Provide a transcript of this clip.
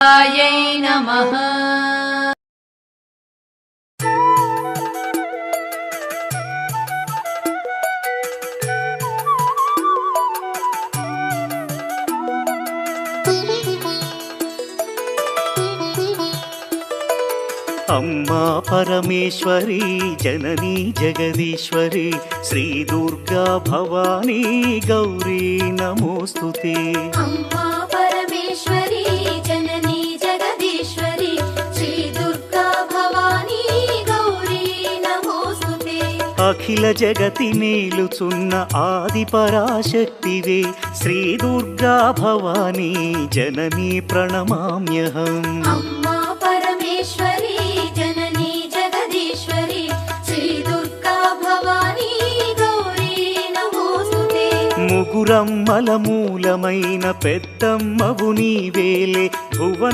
आयै नमः। अम्मा परमेश्वरी जननी जगदीश्वरी श्री दुर्गा भवानी गौरी नमोस्तुते। अम्मा परमेश्वरी जननी जगदीश्वरी श्री दुर्गा भवानी गौरी नमोस्तुते। अखिल जगति मेलुचुन्न आदि पराशक्तिवे श्री दुर्गा भवानी जननी प्रणमाम्यहम्। अम्मा परमेश्वरी जननी जगदीश्वरी श्री दुर्गा भवानी गौरी नमोस्तुते। मुगुरम्मल मूलमैन पेद्दम्मवु नीवेले भुवन